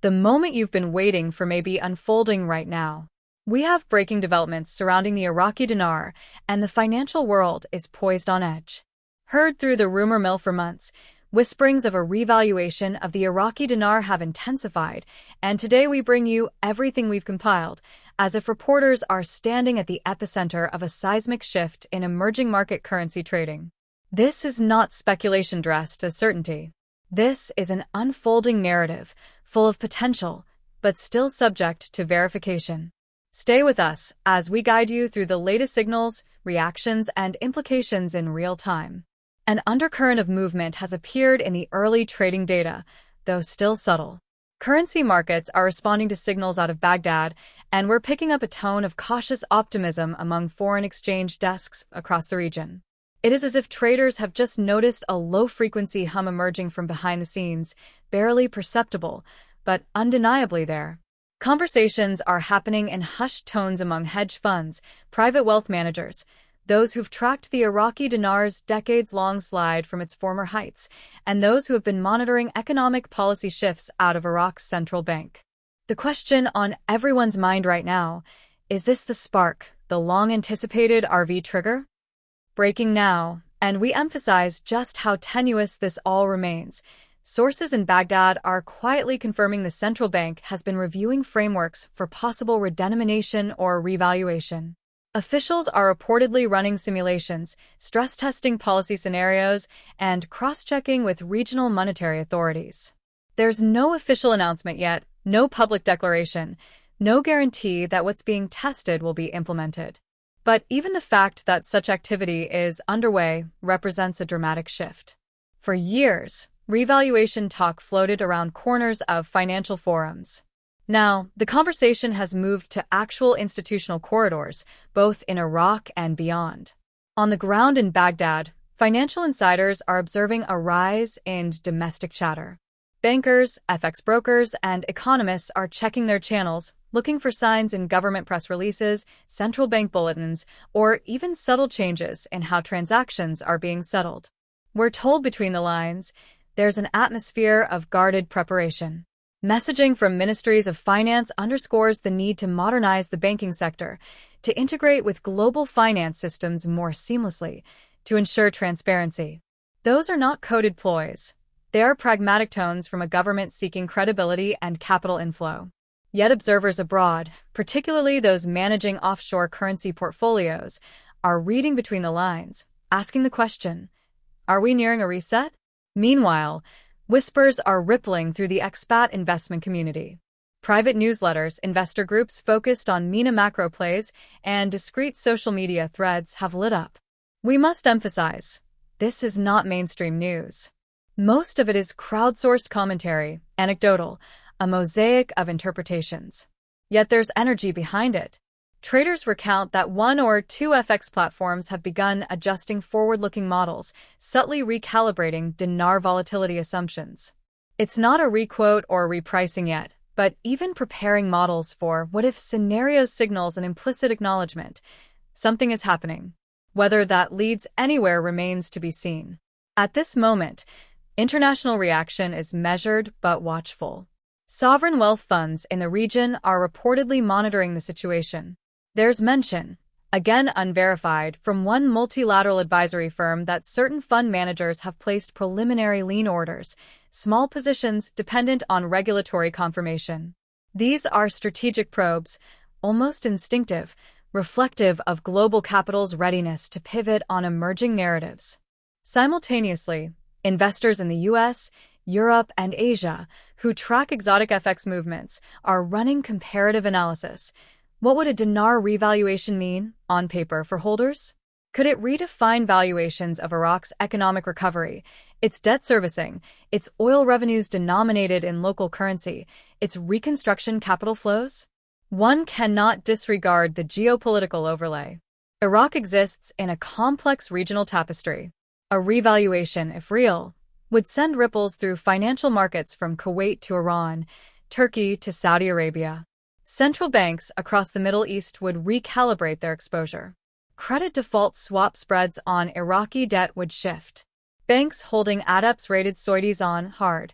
The moment you've been waiting for may be unfolding right now. We have breaking developments surrounding the Iraqi dinar, and the financial world is poised on edge. Heard through the rumor mill for months, whisperings of a revaluation of the Iraqi dinar have intensified, and today we bring you everything we've compiled, as if reporters are standing at the epicenter of a seismic shift in emerging market currency trading. This is not speculation dressed as certainty. This is an unfolding narrative, full of potential, but still subject to verification. Stay with us as we guide you through the latest signals, reactions, and implications in real time. An undercurrent of movement has appeared in the early trading data, though still subtle. Currency markets are responding to signals out of Baghdad, and we're picking up a tone of cautious optimism among foreign exchange desks across the region. It is as if traders have just noticed a low-frequency hum emerging from behind the scenes, barely perceptible, but undeniably there. Conversations are happening in hushed tones among hedge funds, private wealth managers, those who've tracked the Iraqi dinar's decades-long slide from its former heights, and those who have been monitoring economic policy shifts out of Iraq's central bank. The question on everyone's mind right now, is this the spark, the long-anticipated RV trigger? Breaking now, and we emphasize just how tenuous this all remains. Sources in Baghdad are quietly confirming the central bank has been reviewing frameworks for possible redenomination or revaluation. Officials are reportedly running simulations, stress-testing policy scenarios, and cross-checking with regional monetary authorities. There's no official announcement yet, no public declaration, no guarantee that what's being tested will be implemented. But even the fact that such activity is underway represents a dramatic shift. For years, revaluation talk floated around corners of financial forums. Now, the conversation has moved to actual institutional corridors, both in Iraq and beyond. On the ground in Baghdad, financial insiders are observing a rise in domestic chatter. Bankers, FX brokers, and economists are checking their channels, looking for signs in government press releases, central bank bulletins, or even subtle changes in how transactions are being settled. We're told between the lines, there's an atmosphere of guarded preparation. Messaging from ministries of finance underscores the need to modernize the banking sector, to integrate with global finance systems more seamlessly, to ensure transparency. Those are not coded ploys. They are pragmatic tones from a government seeking credibility and capital inflow. Yet observers abroad, particularly those managing offshore currency portfolios, are reading between the lines, asking the question, are we nearing a reset? Meanwhile, whispers are rippling through the expat investment community. Private newsletters, investor groups focused on MENA macro plays, and discrete social media threads have lit up. We must emphasize, this is not mainstream news. Most of it is crowdsourced commentary, anecdotal, a mosaic of interpretations. Yet there's energy behind it. Traders recount that one or two FX platforms have begun adjusting forward-looking models, subtly recalibrating dinar volatility assumptions. It's not a requote or repricing yet, but even preparing models for what-if scenarios signals an implicit acknowledgement. Something is happening. Whether that leads anywhere remains to be seen. At this moment, international reaction is measured but watchful. Sovereign wealth funds in the region are reportedly monitoring the situation. There's mention, again unverified, from one multilateral advisory firm that certain fund managers have placed preliminary lien orders, small positions dependent on regulatory confirmation. These are strategic probes, almost instinctive, reflective of global capital's readiness to pivot on emerging narratives. Simultaneously, investors in the US, Europe, and Asia, who track exotic FX movements, are running comparative analysis. What would a dinar revaluation mean, on paper, for holders? Could it redefine valuations of Iraq's economic recovery, its debt servicing, its oil revenues denominated in local currency, its reconstruction capital flows? One cannot disregard the geopolitical overlay. Iraq exists in a complex regional tapestry. A revaluation, if real, would send ripples through financial markets from Kuwait to Iran, Turkey to Saudi Arabia. Central banks across the Middle East would recalibrate their exposure. Credit default swap spreads on Iraqi debt would shift. Banks holding ADEPS-rated Saudis on hard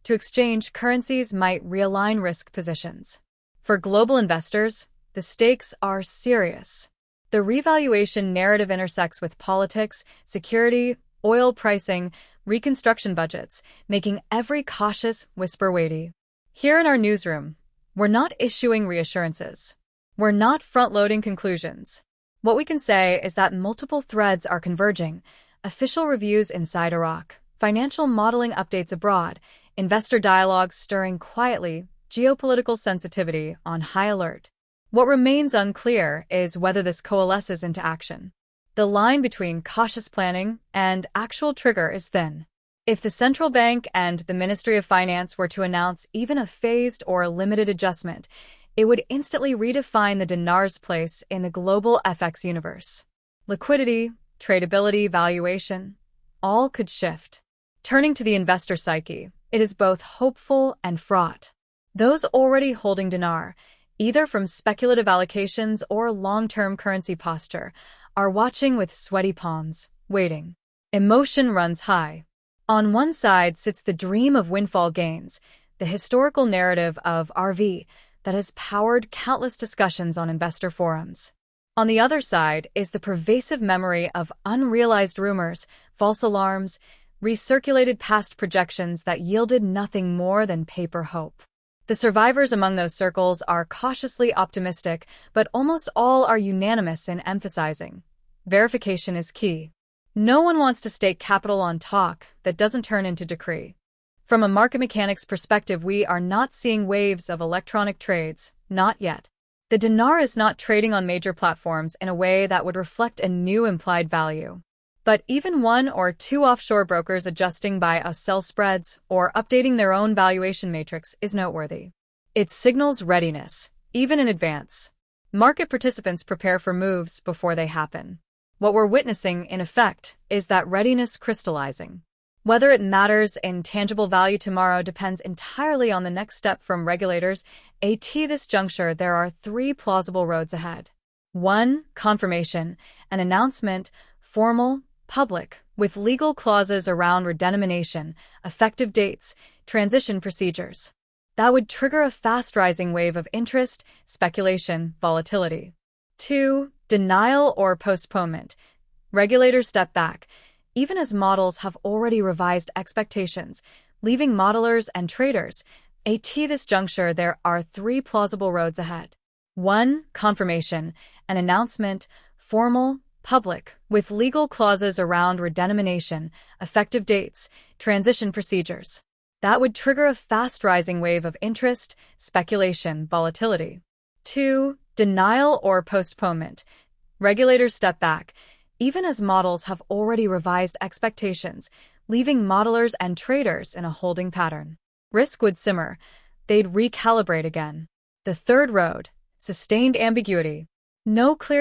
to exchange currencies might realign risk positions. For global investors, the stakes are serious. The revaluation narrative intersects with politics, security, oil pricing, reconstruction budgets, making every cautious whisper weighty. Here in our newsroom, we're not issuing reassurances. We're not front-loading conclusions. What we can say is that multiple threads are converging: official reviews inside Iraq, financial modeling updates abroad, investor dialogues stirring quietly, geopolitical sensitivity on high alert. What remains unclear is whether this coalesces into action. The line between cautious planning and actual trigger is thin. If the central bank and the Ministry of Finance were to announce even a phased or limited adjustment, it would instantly redefine the dinar's place in the global FX universe. Liquidity, tradability, valuation, all could shift. Turning to the investor psyche, it is both hopeful and fraught. Those already holding dinar, either from speculative allocations or long-term currency posture, are watching with sweaty palms, waiting. Emotion runs high. On one side sits the dream of windfall gains, the historical narrative of RV that has powered countless discussions on investor forums. On the other side is the pervasive memory of unrealized rumors, false alarms, recirculated past projections that yielded nothing more than paper hope. The survivors among those circles are cautiously optimistic, but almost all are unanimous in emphasizing verification is key. No one wants to stake capital on talk that doesn't turn into decree. From a market mechanics perspective, we are not seeing waves of electronic trades, not yet. The dinar is not trading on major platforms in a way that would reflect a new implied value. But even one or two offshore brokers adjusting buy or sell spreads or updating their own valuation matrix is noteworthy. It signals readiness, even in advance. Market participants prepare for moves before they happen. What we're witnessing, in effect, is that readiness crystallizing. Whether it matters in tangible value tomorrow depends entirely on the next step from regulators. At this juncture, there are three plausible roads ahead. 1. Confirmation, an announcement, formal, public, with legal clauses around redenomination, effective dates, transition procedures. That would trigger a fast-rising wave of interest, speculation, volatility. 2. Denial or postponement. Regulators step back, even as models have already revised expectations, leaving modelers and traders. At this juncture, there are three plausible roads ahead. 1. Confirmation, an announcement, formal, public, with legal clauses around redenomination, effective dates, transition procedures. That would trigger a fast-rising wave of interest, speculation, volatility. 2. Denial or postponement. Regulators step back, even as models have already revised expectations, leaving modelers and traders in a holding pattern. Risk would simmer. They'd recalibrate again. The third road, sustained ambiguity. No clear